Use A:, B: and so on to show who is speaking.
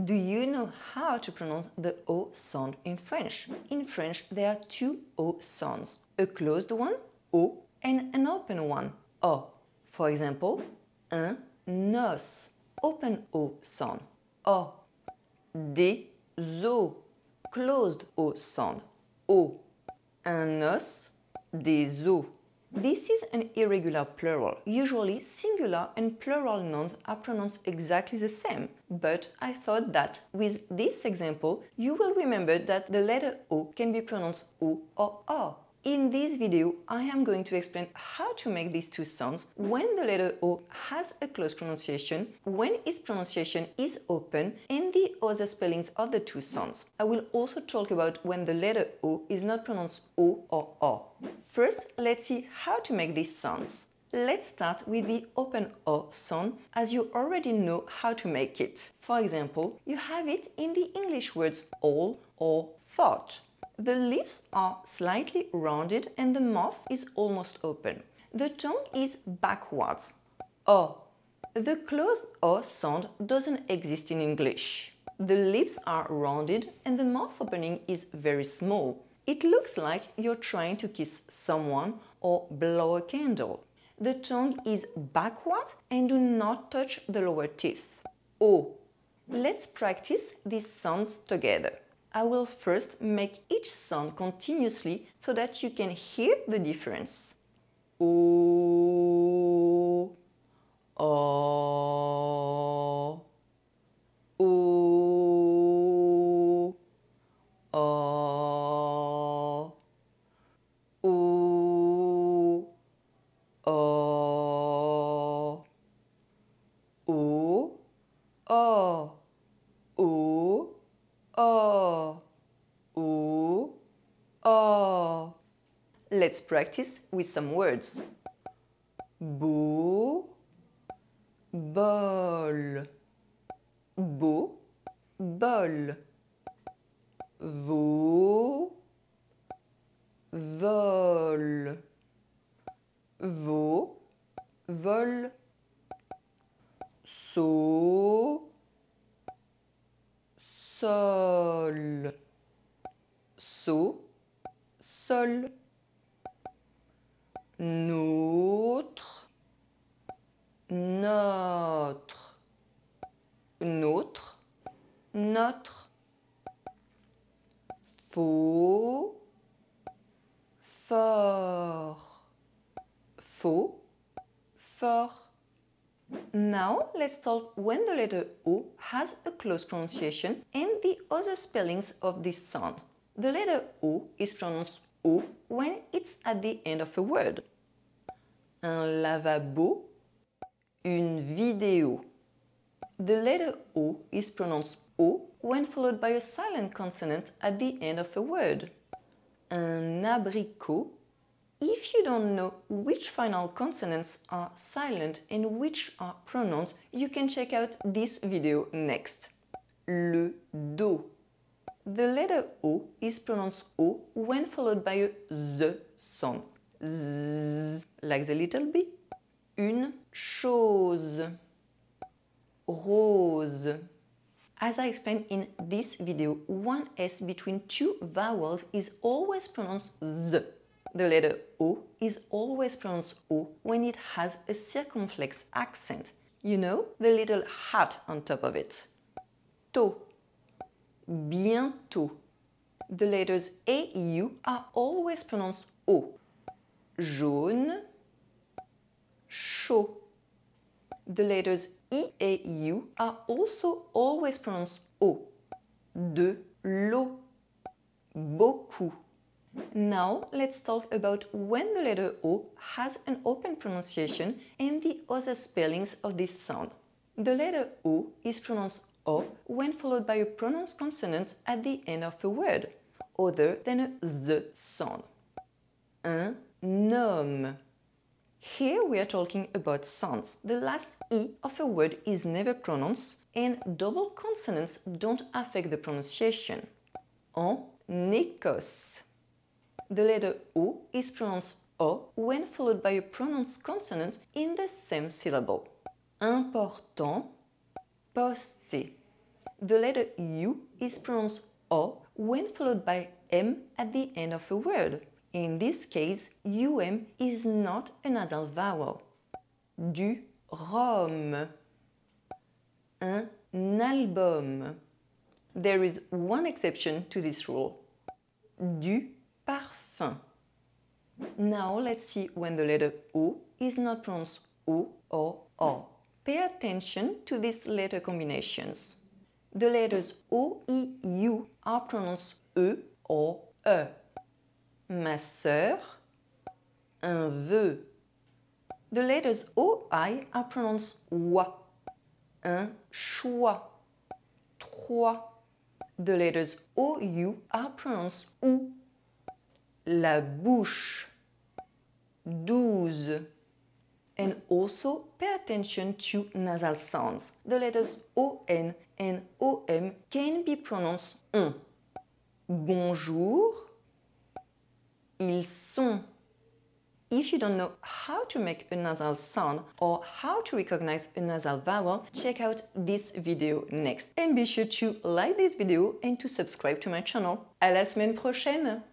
A: Do you know how to pronounce the O sound in French? In French, there are two O sounds, a closed one, O, and an open one, O. For example, un os, open O sound, O. Des os, closed O sound, O. Un os, des os. This is an irregular plural. Usually, singular and plural nouns are pronounced exactly the same. But I thought that with this example, you will remember that the letter O can be pronounced O or O. In this video, I am going to explain how to make these two sounds when the letter O has a closed pronunciation, when its pronunciation is open, and the other spellings of the two sounds. I will also talk about when the letter O is not pronounced O or O. First, let's see how to make these sounds. Let's start with the open O sound, as you already know how to make it. For example, you have it in the English words all or thought. The lips are slightly rounded and the mouth is almost open. The tongue is backwards. O. The closed O sound doesn't exist in English. The lips are rounded and the mouth opening is very small. It looks like you're trying to kiss someone or blow a candle. The tongue is backwards and do not touch the lower teeth. O. Let's practice these sounds together. I will first make each sound continuously so that you can hear the difference. O, O, O, O, O, O, O, O, O, O, O, O. Let's practice with some words. Beau, bol. Beau, bol. Veau, vol. Veau, vol. So, sol. So, sol. Notre, notre. Notre, notre. Faux, fort. Faux, fort. Now let's talk when the letter O has a closed pronunciation and the other spellings of this sound. The letter O is pronounced O when it's at the end of a word. Un lavabo, une vidéo. The letter O is pronounced O when followed by a silent consonant at the end of a word. Un abricot. If you don't know which final consonants are silent and which are pronounced, you can check out this video next. Le do. The letter O is pronounced O when followed by a Z sound. Z, like the little bee. Une chose. Rose. As I explained in this video, one S between two vowels is always pronounced Z. The letter O is always pronounced O when it has a circumflex accent. You know, the little hat on top of it. Tôt. Bientôt. The letters A, U are always pronounced O. Jaune. Chaud. The letters I, A, U are also always pronounced O. De l'eau. Beaucoup. Now let's talk about when the letter O has an open pronunciation and the other spellings of this sound. The letter O is pronounced O when followed by a pronounced consonant at the end of a word, other than a Z sound. Un homme. Here we are talking about sounds. The last I of a word is never pronounced and double consonants don't affect the pronunciation. En Écosse. The letter O is pronounced O when followed by a pronounced consonant in the same syllable. Important, poster. The letter U is pronounced O when followed by M at the end of a word. In this case, UM is not a nasal vowel. Du rhum. Un album. There is one exception to this rule. Du parfum. Now let's see when the letter O is not pronounced O or O. Pay attention to these letter combinations. The letters O, I, U are pronounced E or E. Ma sœur, un vœu. The letters O, I are pronounced OI. Un choix. Trois. The letters O, U are pronounced OU. La bouche. 12. And also pay attention to nasal sounds. The letters ON and OM can be pronounced on. Bonjour, ils sont. If you don't know how to make a nasal sound or how to recognize a nasal vowel, check out this video next. And be sure to like this video and to subscribe to my channel. À la semaine prochaine!